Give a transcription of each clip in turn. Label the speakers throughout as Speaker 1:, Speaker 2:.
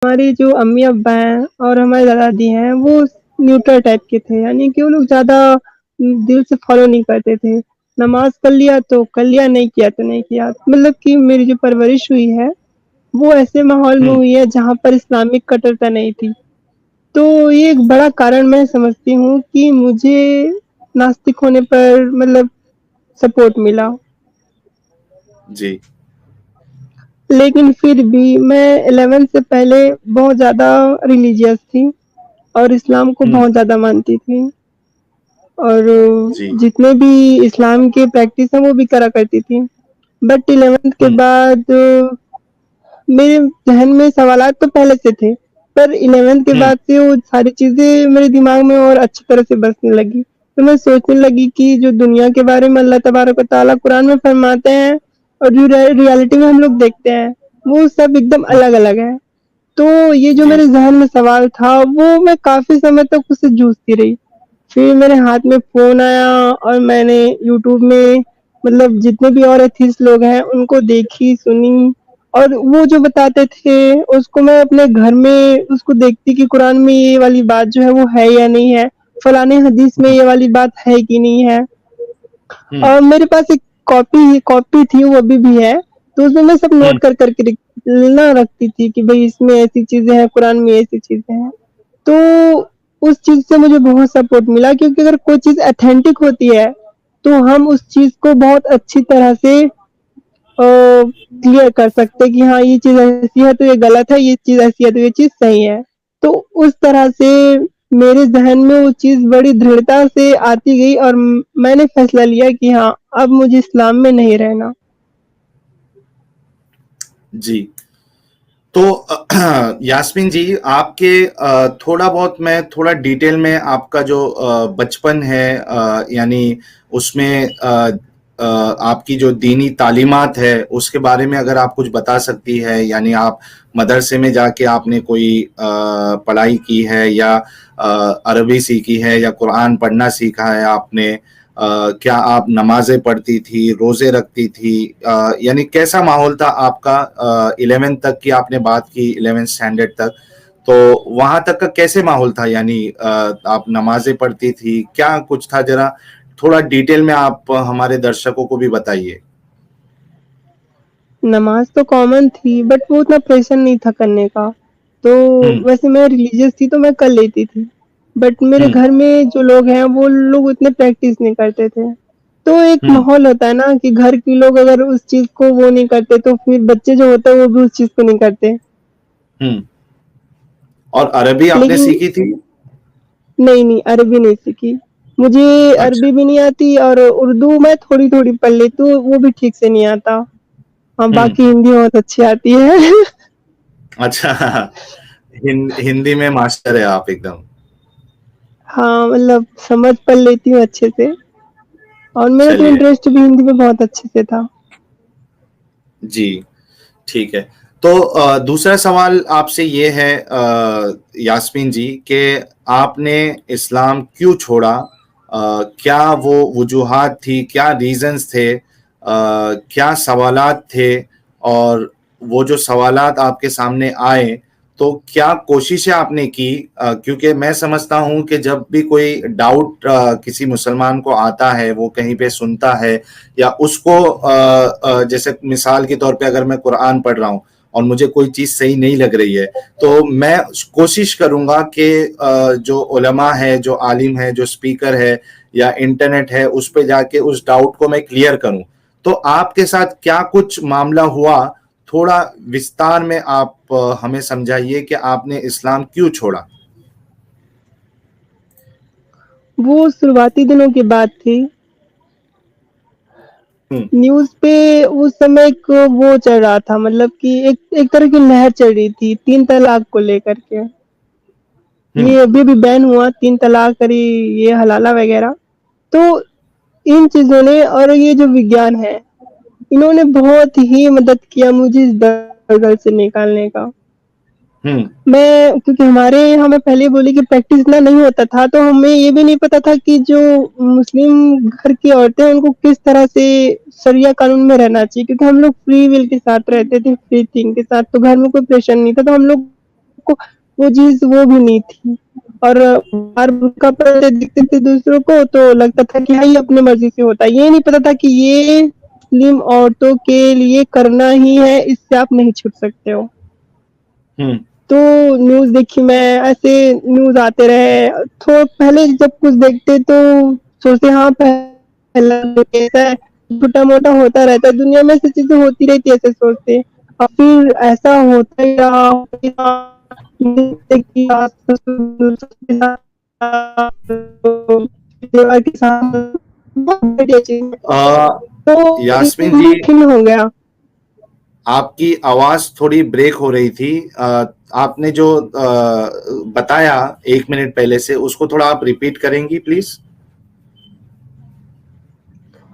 Speaker 1: हमारे जो अम्मी-अब्बा हैं और हमारे दादा-दादी हैं, वो न्यूट्रल टाइप के थे, यानी कि वो लोग ज़्यादा दिल से फ़ॉलो नहीं करते थे। नमाज़ कर लिया तो कर लिया, नहीं किया तो नहीं किया। मतलब कि मेरी जो परवरिश हुई है, वो ऐसे माहौल में
Speaker 2: हुँ,
Speaker 1: हुई है जहाँ पर इस्लामिक कट्टरता नहीं थी। तो ये एक बड़ा कारण मैं समझती हूँ कि मुझे नास्तिक होने पर मतलब सपोर्ट मिला।
Speaker 2: जी।
Speaker 1: लेकिन फिर भी मैं 11th से पहले बहुत ज़्यादा रिलीजियस थी और इस्लाम को
Speaker 2: हुँ,
Speaker 1: बहुत ज़्यादा मानती थी और
Speaker 2: जी।
Speaker 1: जितने भी इस्लाम के प्रैक्टिस हैं वो भी करा करती थी। बट 11th के
Speaker 2: हुँ,
Speaker 1: बाद मेरे ज़हन में सवालात तो पहले से थे, पर 11th के
Speaker 2: हुँ,
Speaker 1: बाद से वो सारी चीज़ें मेरे दिमाग में और अच्छी तरह से बसने लगी। तो मैं सोचने लगी कि जो दुनिया के बारे में अल्लाह तबारक व तआला कुरान में फरमाते हैं और जो रियलिटी में हम लोग देखते हैं, वो सब एकदम
Speaker 2: हुँ,
Speaker 1: अलग-अलग है। तो ये जो
Speaker 2: जी।
Speaker 1: मेरे ज़हन में सवाल था, वो मैं काफ़ी समय तक उससे जूझती रही। फिर मेरे हाथ में फ़ोन आया और मैंने यूट्यूब में मतलब जितने भी और एथिस्ट लोग हैं, उनको देखी, सुनी और वो जो बताते थे, उसको मैं अपने घर में उसको देखती कि कुरान में ये वाली बात जो है, वो है या नहीं है, फलाने हदीस में
Speaker 2: हुँ,
Speaker 1: ये वाली बात है कि नहीं है।
Speaker 2: हुँ,
Speaker 1: और मेरे पास एक कॉपी थी, वो अभी भी है, तो उसमें मैं सब
Speaker 2: हुँ,
Speaker 1: नोट कर कर के ना रखती थी कि भई इसमें ऐसी चीज़ें हैं, कुरान में ऐसी चीज़ें हैं। तो उस चीज़ से मुझे बहुत सपोर्ट मिला क्योंकि अगर कोई चीज़ ऑथेंटिक होती है, तो हम उस चीज़ को बहुत अच्छी तरह से क्लियर कर सकते हैं कि हाँ, ये चीज़ ऐसी है तो ये गलत है, ये चीज़ ऐसी है तो ये चीज़ सही है। तो उस तरह से मेरे ज़हन में वो चीज़ बड़ी दृढ़ता से आती गई और मैंने फैसला लिया कि हाँ, अब मुझे इस्लाम में नहीं रहना।
Speaker 2: जी। तो यास्मीन जी आपके थोड़ा बहुत मैं थोड़ा डिटेल में आपका जो बचपन है यानी उसमें आपकी जो दीनी तालीमात है उसके बारे में अगर आप कुछ बता सकती है यानी आप मदरसे में जाके आपने कोई पढ़ाई की है या अरबी सीखी है या कुरान पढ़ना सीखा है आपने क्या आप नमाजें पढ़ती थी, रोजे रखती थी यानी कैसा माहौल था आपका 11th तक की आपने बात की 11th स्टैंडर्ड तक तो वहां तक का कैसे माहौल था यानी आप नमाजें पढ़ती थी क्या कुछ था जरा थोड़ा डिटेल में आप हमारे दर्शकों को भी बताइए।
Speaker 1: नमाज़ तो कॉमन थी बट वो उतना प्रेशर नहीं था करने का। तो
Speaker 2: हम्म
Speaker 1: वैसे मैं रिलीजियस थी तो मैं कर लेती थी। बट मेरे
Speaker 2: हम्म
Speaker 1: घर में जो लोग हैं वो लोग उतने प्रैक्टिस नहीं करते थे। तो एक
Speaker 2: हम्म
Speaker 1: माहौल होता है ना कि घर के लोग अगर उस चीज़ को वो नहीं करते तो फिर बच्चे जो होते हैं वो भी उस चीज़ को नहीं करते।
Speaker 2: हम्म और अरबी आपने
Speaker 1: लेकिन
Speaker 2: सीखी थी।
Speaker 1: नहीं, अरबी नहीं सीखी। मुझे
Speaker 2: अच्छा।
Speaker 1: अरबी भी नहीं आती और उर्दू मैं थोड़ी-थोड़ी पढ़ लेती हूँ, वो भी ठीक से नहीं आता। हाँ,
Speaker 2: हम्म
Speaker 1: बाकी हिंदी बहुत अच्छी आती है।
Speaker 2: अच्छा हिंदी में मास्टर है आप एकदम।
Speaker 1: हाँ, मतलब समझ पढ़ लेती हूँ अच्छे से और मेरा तो
Speaker 2: चलिए।
Speaker 1: इंटरेस्ट भी हिंदी में बहुत अच्छे से था।
Speaker 2: जी ठीक है। तो दूसरा सवाल आपसे ये है यास्मीन जी कि आपने इस्लाम क्यों छोड़ा? क्या वो वजूहात थी, क्या रीजंस थे, क्या सवालात थे और वो जो सवालात आपके सामने आए तो क्या कोशिशें आपने की क्योंकि मैं समझता हूं कि जब भी कोई डाउट किसी मुसलमान को आता है वो कहीं पे सुनता है या उसको जैसे मिसाल के तौर पे अगर मैं कुरान पढ़ रहा हूँ और मुझे कोई चीज सही नहीं लग रही है तो मैं कोशिश करूंगा कि जो उलमा है जो आलिम है जो स्पीकर है या इंटरनेट है उस पे जाके उस डाउट को मैं क्लियर करूं। तो आपके साथ क्या कुछ मामला हुआ थोड़ा विस्तार में आप हमें समझाइए कि आपने इस्लाम क्यों छोड़ा।
Speaker 1: वो शुरुआती दिनों की बात थी।
Speaker 2: हम्म
Speaker 1: न्यूज़ पे उस समय एक वो चल रहा था मतलब कि एक एक तरह की लहर चल रही थी 3 तलाक को लेकर के।
Speaker 2: हम्म
Speaker 1: ये अभी-अभी बैन हुआ 3 तलाक करी ये हलाला वगैरह। तो इन चीज़ों ने और ये जो विज्ञान है, इन्होंने बहुत ही मदद किया मुझे इस दलदल से निकालने का।
Speaker 2: हम्म
Speaker 1: मैं क्योंकि हमारे यहाँ मैं पहले ही बोली कि प्रैक्टिस इतना नहीं होता था, तो हमें ये भी नहीं पता था कि जो मुस्लिम घर की औरतें हैं, उनको किस तरह से शरिया कानून में रहना चाहिए क्योंकि हम लोग फ्री विल के साथ रहते थे, फ्री थिंक के साथ, तो घर में कोई प्रेशर नहीं था, तो हम लोग को वो चीज़ वो भी नहीं थी। और बार बुर्का पहनते दिखते थे दूसरों को तो लगता था कि हाँ, ये अपनी मर्ज़ी से होता है। ये नहीं पता था कि ये मुस्लिम औरतों के लिए करना ही है, इससे आप नहीं छूट सकते हो। तो न्यूज़ देखी मैं, ऐसे न्यूज़ आते रहे। थोड़ा पहले जब कुछ देखते तो सोचते हाँ, पहला ऐसा है, छोटा-मोटा होता रहता है, दुनिया में ऐसी चीज़ें होती रहती है, ऐसे सोचते। और फिर ऐसा होता ही रहा, परिवार के साथ तो
Speaker 2: यास्मीन
Speaker 1: इससे
Speaker 2: जी,
Speaker 1: कठिन हो गया।
Speaker 2: आपकी आवाज थोड़ी ब्रेक हो रही थी। आपने जो बताया 1 मिनट पहले से, उसको थोड़ा आप रिपीट करेंगी प्लीज?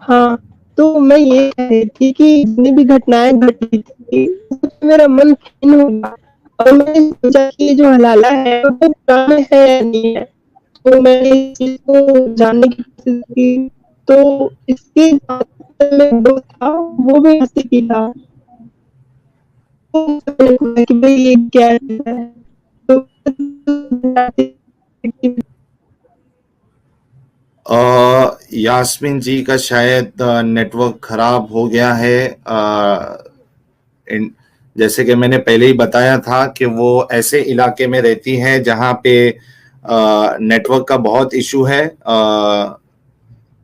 Speaker 1: हाँ, तो मैं ये कह रही थी कि जितनी भी घटनाएँ घटी थी, उससे मेरा मन खिन्न हो गया और मैंने सोचा कि ये जो हलाला है, वो पुराना है या नहीं है। तो मैंने इस चीज़ को जानने की कोशिश की, तो इसके में जो था, वो भी नसीबी था। तो कि भई ये क्या है? तो
Speaker 2: यास्मीन जी का शायद नेटवर्क खराब हो गया है। जैसे कि मैंने पहले ही बताया था कि वो ऐसे इलाके में रहती हैं जहाँ पे नेटवर्क का बहुत इशू है,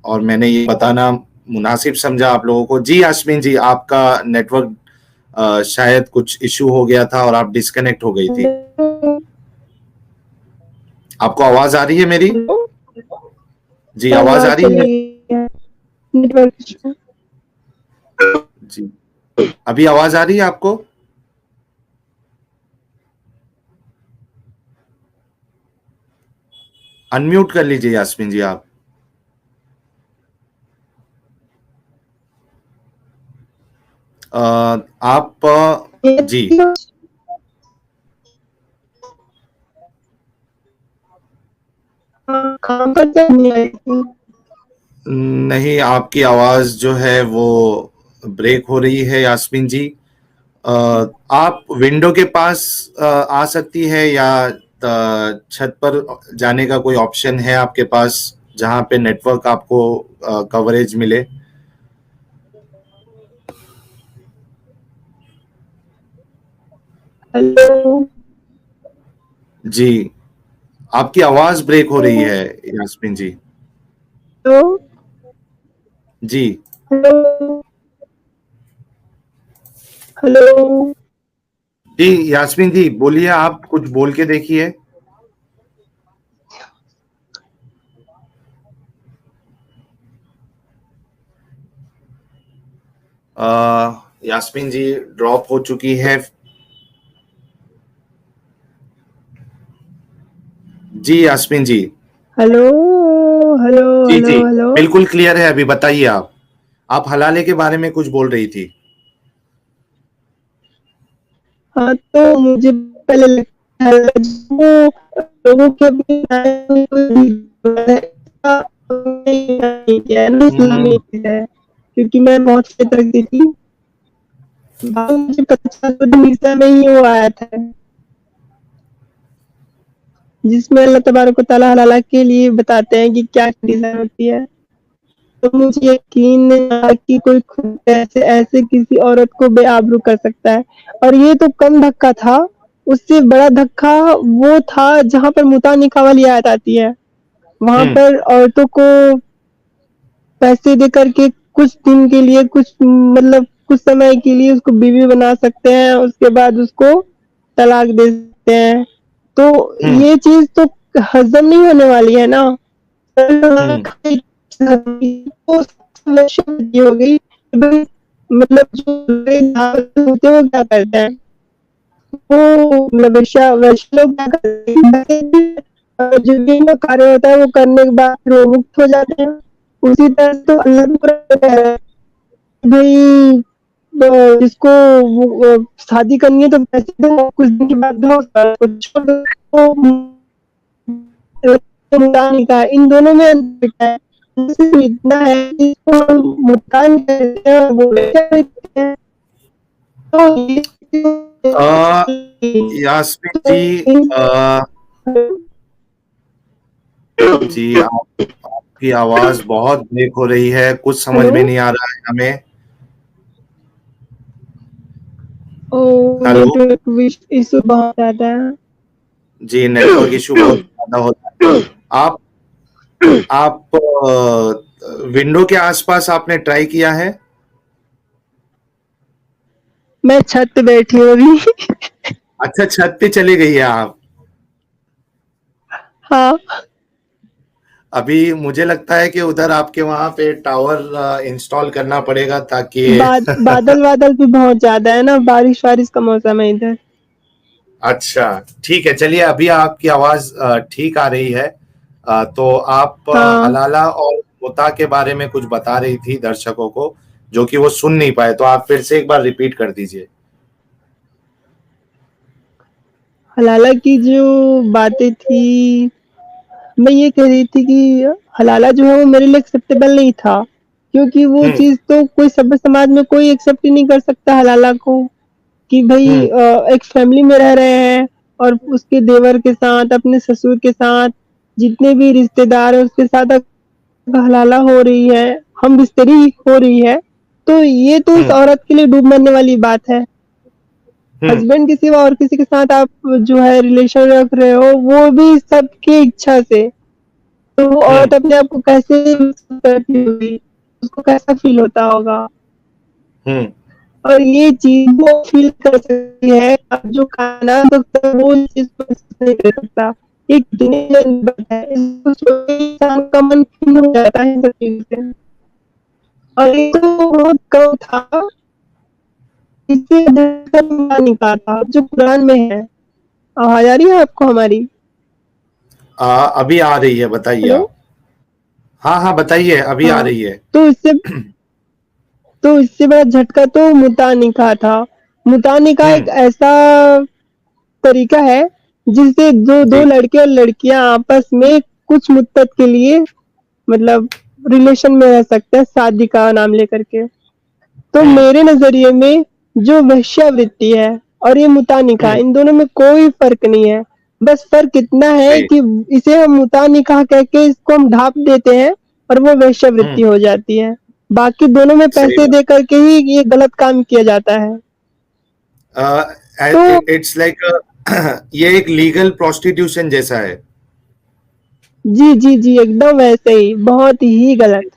Speaker 2: और मैंने ये बताना मुनासिब समझा आप लोगों को। जी यास्मीन जी, आपका नेटवर्क शायद कुछ इशू हो गया था और आप डिस्कनेक्ट हो गई थी। आपको आवाज आ रही है मेरी? जी, आवाज आ रही है?
Speaker 1: Network issue.
Speaker 2: जी, अभी आवाज आ रही है आपको? अनम्यूट कर लीजिए यास्मीन जी आप। आप जी,
Speaker 1: काम करते नहीं आई थी।
Speaker 2: नहीं, आपकी आवाज जो है वो ब्रेक हो रही है यास्मीन जी। आप विंडो के पास आ सकती है, या छत पर जाने का कोई ऑप्शन है आपके पास जहां पे नेटवर्क आपको कवरेज मिले?
Speaker 1: हेलो।
Speaker 2: जी, आपकी आवाज ब्रेक हो रही है यास्मीन जी।
Speaker 1: हेलो।
Speaker 2: जी,
Speaker 1: हेलो। हेलो।
Speaker 2: जी यास्मीन जी बोलिए, आप कुछ बोल के देखिए। यास्मीन जी ड्रॉप हो चुकी है। जी यास्मीन जी।
Speaker 1: हेलो। हेलो,
Speaker 2: जी
Speaker 1: हेलो,
Speaker 2: जी,
Speaker 1: हेलो।
Speaker 2: बिल्कुल क्लियर है। अभी बताइए आप हलाले के बारे में कुछ बोल रही थी।
Speaker 1: हाँ, तो मुझे पहले लगता है वो लोगों के अपनी नहीं किया है ना, इस्लामी है, क्योंकि मैं बहुत फिट रखती थी। बाद में मुझे पता चला तो निसा में ही वो आया था, जिसमें अल्लाह तबारक व तआला हलाला के लिए बताते हैं कि क्या कंडीशन होती है। तो मुझे यकीन नहीं आया कि कोई खुद ऐसे ऐसे किसी औरत को बेआबरू कर सकता है। और ये तो कम धक्का था, उससे बड़ा धक्का वो था जहाँ पर मुता निकाह वाली आयत आती है। वहाँ पर औरतों को पैसे दे करके कुछ दिन के लिए, कुछ मतलब कुछ समय के लिए उसको बीवी बना सकते हैं, उसके बाद उसको तलाक दे सकते हैं। तो ये चीज़ तो हज़म नहीं होने वाली है ना। हो गई, मतलब जो होते हैं वो क्या करते हैं, वो मतलब वैश्य लोग क्या करते हैं, जो भी इनका कार्य होता है वो करने के बाद फिर वो मुक्त हो जाते हैं। उसी तरह तो अल्लाह भी कुरान में कह रहा है, भई जिसको वो शादी करनी है तो पैसे दो, कुछ दिन के बाद दो, छोड़ दो। तो इन दोनों में अंतर है। सिर्फ इतना है कि इसको हम मुस्कान कहते हैं, वो वैसे कहते हैं। तो ये
Speaker 2: अ, यास्मीन जी, जी, आपकी आवाज़ बहुत ब्रेक हो रही है, कुछ समझ
Speaker 1: हेलो।
Speaker 2: में नहीं आ रहा है हमें।
Speaker 1: ओह!
Speaker 2: हेलो?
Speaker 1: नेटवर्क इश्यू बहुत ज़्यादा है।
Speaker 2: जी, नेटवर्क इश्यू बहुत ज़्यादा होता है। आप आप विंडो के आस-पास आपने ट्राई किया है?
Speaker 1: मैं छत पे बैठी हूँ अभी।
Speaker 2: अच्छा, छत पे चली गई हैं आप।
Speaker 1: हाँ।
Speaker 2: अभी मुझे लगता है कि उधर आपके वहाँ पे टावर इंस्टॉल करना पड़ेगा ताकि
Speaker 1: बादल भी बहुत ज़्यादा है ना, बारिश-वारिश का मौसम है इधर।
Speaker 2: अच्छा, ठीक है, चलिए अभी आपकी आवाज़ ठीक आ रही है। तो आप
Speaker 1: हाँ।
Speaker 2: हलाला और मुता के बारे में कुछ बता रही थी दर्शकों को, जो कि वो सुन नहीं पाए, तो आप फिर से एक बार रिपीट कर दीजिए।
Speaker 1: हलाला की जो बातें थी, मैं ये कह रही थी कि हलाला जो है वो मेरे लिए एक्सेप्टेबल नहीं था, क्योंकि वो
Speaker 2: हुँ,
Speaker 1: चीज़ तो कोई सभ्य समाज में कोई एक्सेप्ट ही नहीं कर सकता हलाला को, कि भई
Speaker 2: हुँ,
Speaker 1: एक फैमिली में रह रहे हैं और उसके देवर के साथ, अपने ससुर के साथ, जितने भी रिश्तेदार हैं उसके साथ हलाला हो रही है, हम-बिस्तरी हो रही है, तो ये तो उस
Speaker 2: हुँ,
Speaker 1: औरत के लिए डूब मरने वाली बात है।
Speaker 2: हुँ,
Speaker 1: हस्बैंड के सिवा और किसी के साथ आप जो है रिलेशन रख रहे हो, वो भी सबकी इच्छा से। तो वो
Speaker 2: हुँ,
Speaker 1: औरत अपने आप को कैसे महसूस करती होगी, उसको कैसा फ़ील होता होगा?
Speaker 2: हुँ,
Speaker 1: और ये चीज़ वो फ़ील कर सकती है, अब जो खाना तो वो इस चीज़ को महसूस नहीं कर सकता। एक दुनिया बात है, इसको सोच के इंसान का मन खिन्न हो जाता है इन सब चीज़ों से। और ये तो बहुत कम था, इससे अधिकतर निकाला था, जो कुरान में है। आवाज़ आ रही है आपको हमारी?
Speaker 2: अभी आ रही है, बताइए
Speaker 1: हेलो?
Speaker 2: आप। हाँ, हाँ, बताइए, अभी आ
Speaker 1: हाँ,
Speaker 2: रही है।
Speaker 1: तो इससे बड़ा झटका तो मुता निकाह था। मुता निकाह एक
Speaker 2: हुँ,
Speaker 1: ऐसा तरीका है, जिससे जो 2
Speaker 2: जी,
Speaker 1: लड़के और लड़कियाँ आपस में कुछ मुद्दत के लिए मतलब रिलेशन में रह सकते हैं, शादी का नाम लेकर के। तो
Speaker 2: हुँ,
Speaker 1: मेरे नज़रिए में जो वेश्यावृत्ति है और ये मुता निकाह,
Speaker 2: हुँ,
Speaker 1: इन दोनों में कोई फ़र्क नहीं है। बस फ़र्क इतना है
Speaker 2: सही,
Speaker 1: कि इसे हम मुता निकाह कह के इसको हम ढाँप देते हैं और वो
Speaker 2: हुँ,
Speaker 1: वेश्यावृत्ति हो जाती है। बाकी दोनों में
Speaker 2: सही
Speaker 1: पैसे
Speaker 2: बात।
Speaker 1: दे कर के ही ये गलत काम किया जाता है। तो
Speaker 2: इट्स लाइक ये एक लीगल प्रोस्टिट्यूशन जैसा है।
Speaker 1: जी, जी, जी, एकदम वैसे ही, बहुत ही गलत।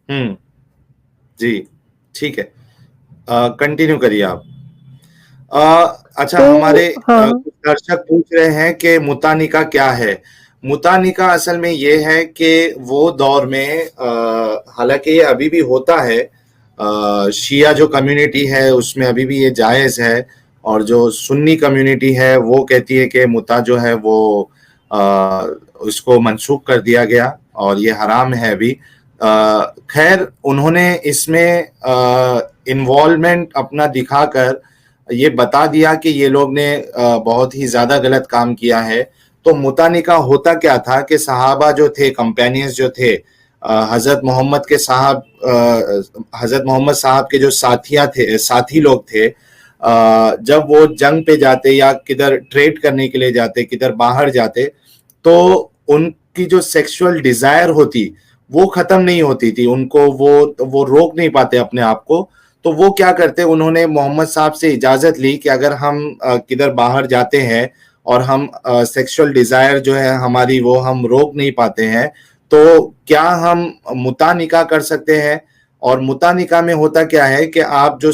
Speaker 2: हुँ, जी, ठीक है। कंटिन्यू करिए आप। अच्छा,
Speaker 1: तो
Speaker 2: हमारे
Speaker 1: हाँ।
Speaker 2: कुछ दर्शक पूछ रहे हैं कि मुता निकाह क्या है? मुता निकाह असल में ये है कि वो दौर में हालाँकि ये अभी भी होता है, शिया जो कम्युनिटी है उसमें अभी भी ये जायज़ है, और जो सुन्नी कम्युनिटी है वो कहती है कि मुता जो है वो अ, उसको मनसूख कर दिया गया और ये हराम है अभी। खैर उन्होंने इसमें इन्वॉल्वमेंट अपना दिखाकर ये बता दिया कि ये लोग ने बहुत ही ज़्यादा गलत काम किया है। तो मुता निकाह होता क्या था कि सहाबा जो थे, कंपेनियंस जो थे, हज़रत मोहम्मद साहब के जो साथी लोग थे, जब वो जंग पे जाते या किधर ट्रेड करने के लिए जाते, किधर बाहर जाते, तो उनकी जो सेक्सुअल डिज़ायर होती, वो ख़त्म नहीं होती थी। उनको वो रोक नहीं पाते अपने आप को। तो वो क्या करते, उन्होंने मोहम्मद साहब से इजाज़त ली कि अगर हम किधर बाहर जाते हैं और हम सेक्सुअल डिज़ायर जो है हमारी वो हम रोक नहीं पाते हैं, तो क्या हम मुता निकाह कर सकते हैं? और मुता निकाह में होता क्या है कि आप जो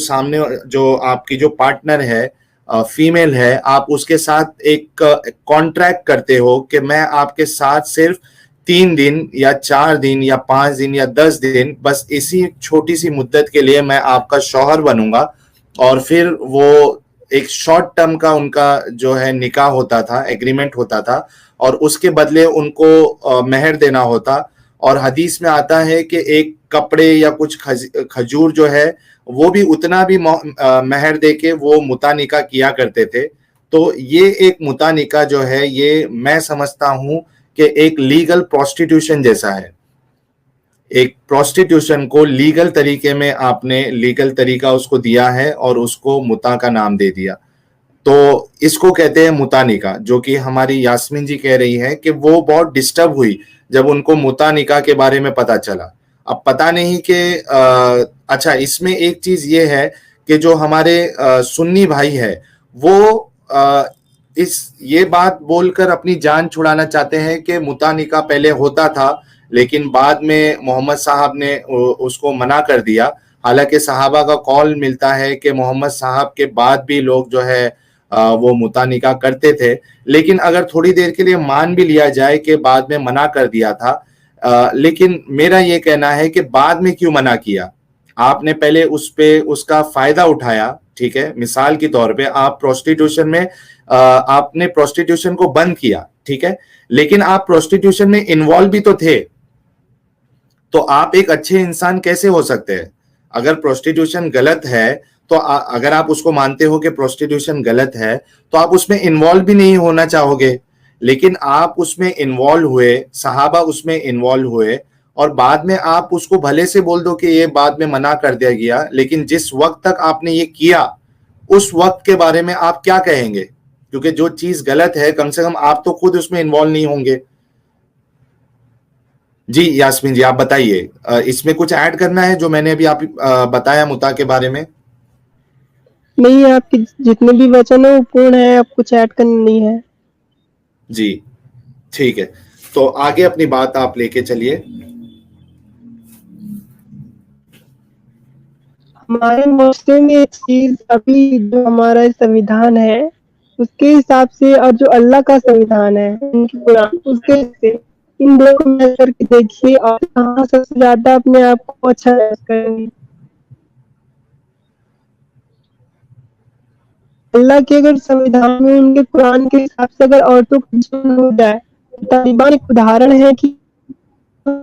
Speaker 2: आपकी जो पार्टनर है, फीमेल है, आप उसके साथ एक कॉन्ट्रैक्ट करते हो कि मैं आपके साथ सिर्फ 3 दिन या 4 दिन या 5 दिन या 10 दिन, बस इसी छोटी सी मुद्दत के लिए मैं आपका शौहर बनूंगा। और फिर वो एक शॉर्ट टर्म का उनका जो है निकाह होता था, एग्रीमेंट होता था, और उसके बदले उनको मेहर देना होता। और हदीस में आता है कि एक कपड़े या कुछ खजूर जो है वो भी उतना भी मेहर दे के वो मुता निकाह किया करते थे। तो ये एक मुता निकाह जो है ये मैं समझता हूँ कि एक लीगल प्रोस्टिट्यूशन जैसा है। एक प्रोस्टिट्यूशन को लीगल तरीके में आपने लीगल तरीका उसको दिया है और उसको मुता का नाम दे दिया। तो इसको कहते हैं मुता निकाह, जो कि हमारी यास्मीन जी कह रही है कि वो बहुत डिस्टर्ब हुई जब उनको मुता निकाह के बारे में पता चला। अब पता नहीं कि अच्छा, इसमें एक चीज ये है कि जो हमारे सुन्नी भाई है वो इस ये बात बोलकर अपनी जान छुड़ाना चाहते हैं कि मुता निकाह पहले होता था लेकिन बाद में मोहम्मद साहब ने उसको मना कर दिया। हालांकि सहाबा का कौल मिलता है कि मोहम्मद साहब के बाद भी लोग जो है वो मुता निकाह करते थे, लेकिन अगर थोड़ी देर के लिए मान भी लिया जाए कि बाद में मना कर दिया था, लेकिन मेरा ये कहना है कि बाद में क्यों मना किया? आपने पहले उस पे उसका फायदा उठाया, ठीक है, मिसाल के तौर पे आप प्रोस्टिट्यूशन में आपने प्रोस्टिट्यूशन को बंद किया, ठीक है, लेकिन आप प्रोस्टिट्यूशन में इन्वॉल्व भी तो थे। तो आप एक अच्छे इंसान कैसे हो सकते हैं? अगर प्रोस्टिट्यूशन गलत है तो अगर आप उसको मानते हो कि प्रोस्टिट्यूशन गलत है तो आप उसमें इन्वॉल्व भी नहीं होना चाहोगे, लेकिन आप उसमें इन्वॉल्व हुए, सहाबा उसमें इन्वॉल्व हुए और बाद में आप उसको भले से बोल दो कि ये बाद में मना कर दिया गया, लेकिन जिस वक्त तक आपने ये किया उस वक्त के बारे में आप क्या कहेंगे? क्योंकि जो चीज गलत है कम से कम आप तो खुद उसमें इन्वॉल्व नहीं होंगे। जी यास्मीन जी, आप बताइए, इसमें कुछ ऐड करना है जो मैंने अभी आप बताया मुता के बारे में?
Speaker 1: नहीं, आपके जितने भी वचन है वो पूर्ण है, अब कुछ ऐड करना नहीं है।
Speaker 2: जी ठीक है, तो आगे अपनी बात आप लेके चलिए।
Speaker 1: हमारे मुस्लिम में एक चीज अभी जो हमारा संविधान है उसके हिसाब से और जो अल्लाह का संविधान है उनकी कुरान उसके से इन दो को मिला करके देखिए और कहाँ सबसे ज्यादा अपने आप को अच्छा करेंगे। अल्लाह के अगर संविधान में उनके कुरान के हिसाब से अगर औरतों को जुल्म हो जाए, तालिबान एक उदाहरण है कि तो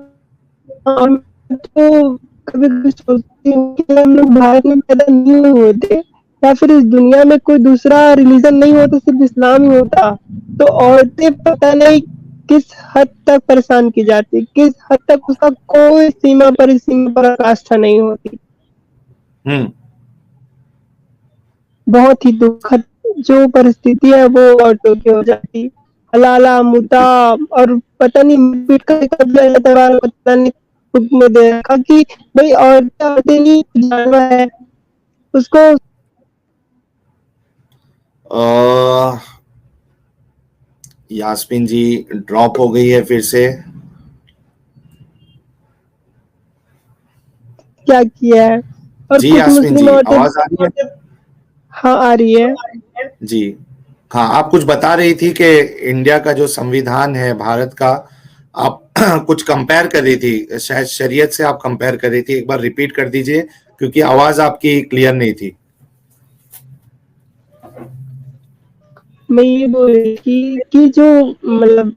Speaker 1: कभी-कभी सोचती हूँ कि हम लोग भारत में पैदा नहीं हुए होते या फिर इस दुनिया में कोई दूसरा रिलीजन नहीं होता, सिर्फ इस्लाम ही होता, तो औरतें पता नहीं किस हद तक परेशान की जाती, किस हद तक उसका कोई सीमा पराकाष्ठा नहीं होती। बहुत ही दुखद जो परिस्थिति है वो औरतों की हो जाती। हलाला, मुता और पता नहीं पीट कर पता नहीं हुक्म दे रखा कि भाई औरतें नहीं जानवर है उसको।
Speaker 2: यास्मीन जी ड्रॉप हो गई है फिर से।
Speaker 1: क्या किया है और
Speaker 2: जी
Speaker 1: कुछ
Speaker 2: यास्मीन
Speaker 1: मुस्लिम
Speaker 2: जी,
Speaker 1: औरतें।
Speaker 2: आवाज आ रही है?
Speaker 1: हाँ आ रही है।
Speaker 2: जी हाँ, आप कुछ बता रही थी कि इंडिया का जो संविधान है भारत का, आप कुछ कंपेयर कर रही थी, शायद शरीयत से आप कंपेयर कर रही थी। एक बार रिपीट कर दीजिए क्योंकि आवाज आपकी क्लियर नहीं थी।
Speaker 1: मैं ये बोल रही थी कि जो मतलब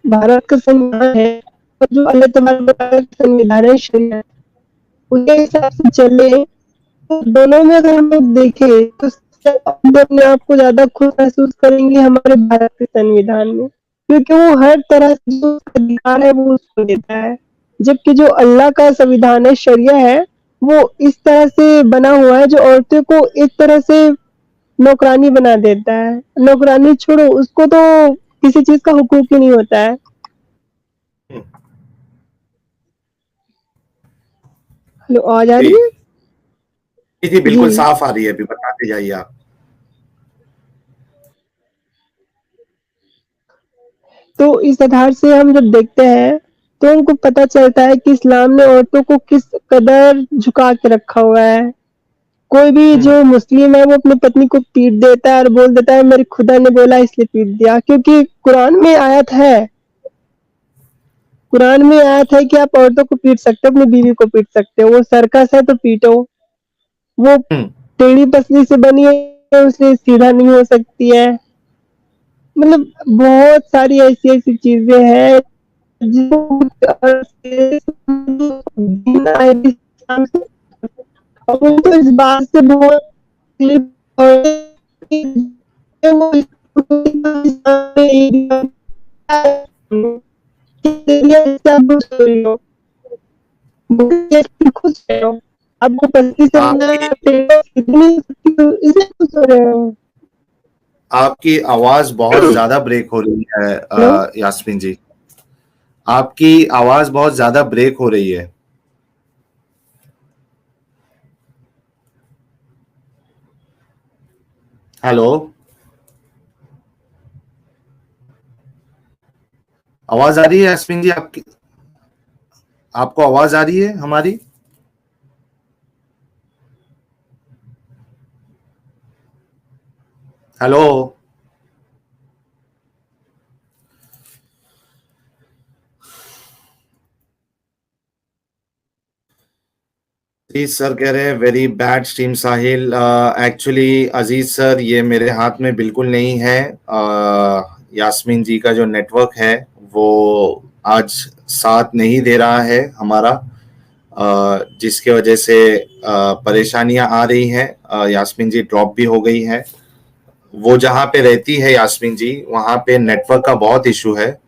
Speaker 1: भारत का संविधान है और जो अल्लाह तबारक का संविधान है शरीयत उसके हिसाब से चले तो दोनों में अगर हम लोग देखें तो हम अपने आप को ज्यादा खुश महसूस करेंगे हमारे भारत के संविधान में, क्योंकि वो हर तरह से जो अधिकार है वो उसको देता है, जबकि जो अल्लाह का संविधान है शरिया है वो इस तरह से बना हुआ है जो औरतों को एक तरह से नौकरानी बना देता है। नौकरानी छोड़ो, उसको तो किसी चीज का हुकूक ही नहीं होता है। हेलो, आवाज आ
Speaker 2: जी
Speaker 1: रही है?
Speaker 2: जी बिल्कुल
Speaker 1: जी,
Speaker 2: साफ आ रही है, अभी बताते जाइए आप।
Speaker 1: तो इस आधार से हम जब देखते हैं तो हमको पता चलता है कि इस्लाम ने औरतों को किस कदर झुका के रखा हुआ है। कोई भी जो मुस्लिम है वो अपनी पत्नी को पीट देता है और बोल देता है मेरे खुदा ने बोला इसलिए पीट दिया, क्योंकि कुरान में आयत है कि आप औरतों को पीट सकते हो, अपनी बीवी को पीट सकते हो, वो सर्कस है तो पीटो, वो टेढ़ी पसली से बनी है उससे सीधा नहीं हो सकती है। मतलब बहुत सारी ऐसी ऐसी चीजें हैं जो तो इस बात से बहुत खुश रहे हो, आपको पति से
Speaker 2: आपकी
Speaker 1: इतनी इसलिए खुश हो रहे हो।
Speaker 2: आपकी आवाज बहुत ज्यादा ब्रेक हो रही है
Speaker 1: हेलो।
Speaker 2: यास्मीन जी। आपकी आवाज बहुत ज्यादा ब्रेक हो रही है। हेलो, आवाज आ रही है यास्मीन जी आपकी? आपको आवाज आ रही है हमारी? हेलो, अजीज सर कह रहे हैं वेरी बैड स्ट्रीम साहिल। एक्चुअली अजीज सर ये मेरे हाथ में बिल्कुल नहीं है। यास्मीन जी का जो नेटवर्क है वो आज साथ नहीं दे रहा है हमारा, जिसके वजह से परेशानियां आ रही हैं। यास्मीन जी ड्रॉप भी हो गई है। वो जहाँ पे रहती है यास्मीन जी वहाँ पे नेटवर्क का बहुत इशू है।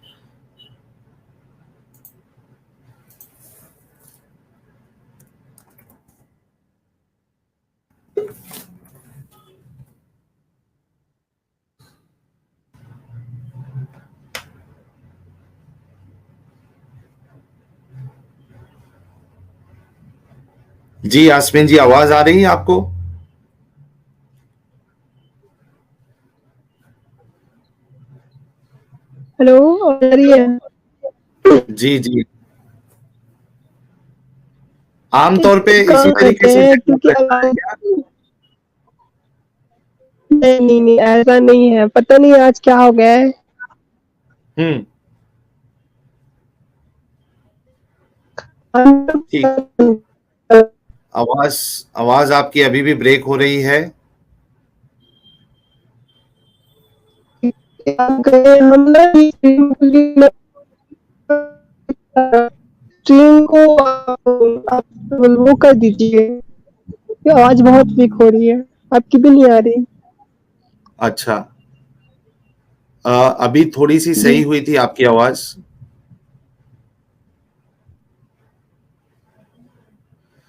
Speaker 2: जी यास्मीन जी आवाज आ रही है आपको?
Speaker 1: हेलो, आ रही है?
Speaker 2: जी जी, आमतौर पे
Speaker 1: एक
Speaker 2: इसी
Speaker 1: काम
Speaker 2: तरीके
Speaker 1: करते
Speaker 2: से
Speaker 1: हैं
Speaker 2: नेटवर्क
Speaker 1: क्योंकि
Speaker 2: रहता है
Speaker 1: आवाज
Speaker 2: क्या?
Speaker 1: नहीं, नहीं, नहीं, ऐसा नहीं है, पता नहीं आज क्या हो गया है।
Speaker 2: हम्म।
Speaker 1: हम
Speaker 2: ठीक। आवाज आवाज आपकी अभी भी ब्रेक हो रही है।
Speaker 1: काम करें हम ना स्ट्रीम को आप वो कर दीजिए, ये आवाज बहुत वीक हो रही है, आपकी भी नहीं आ रही।
Speaker 2: अच्छा, अभी थोड़ी सी
Speaker 1: जी।
Speaker 2: सही हुई थी आपकी आवाज।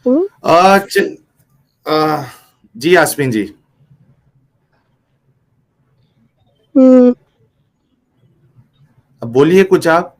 Speaker 1: हम्म।
Speaker 2: अ, च- जी यास्मीन जी,
Speaker 1: हम्म।
Speaker 2: अब बोलिए कुछ आप।